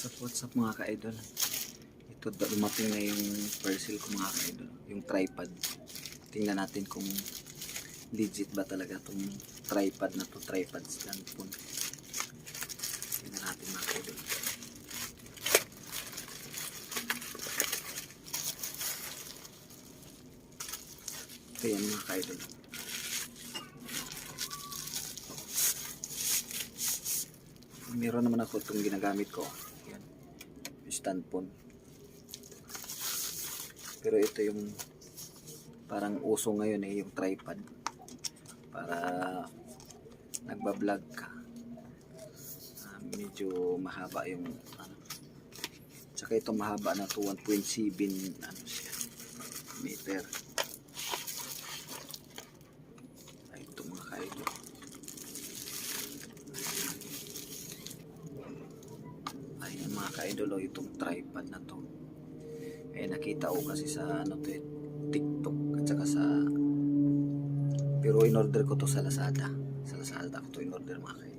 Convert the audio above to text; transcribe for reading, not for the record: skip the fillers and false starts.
What's up mga ka-idol? Ito dumating na yung parcel ko mga ka-idol, yung tripod. Tingnan natin kung legit ba talaga itong tripod na to, tripod stand phone. Tingnan natin mga ka-idol. Ito yan mga ka-idol. Meron naman ako itong ginagamit ko. Yan, stand phone. Pero ito yung parang uso ngayon yung tripod. Para nagbablog ka. Medyo mahaba yung tsaka ito mahaba na to 1.7 siya, meter. Ay, ito mga ka-idol. Ayan mga ka-idol, itong tripod na to. Eh nakita ko kasi sa TikTok at saka sa, pero in order ko to sa Lazada. Sa Lazada ko to in order mga ka-idol.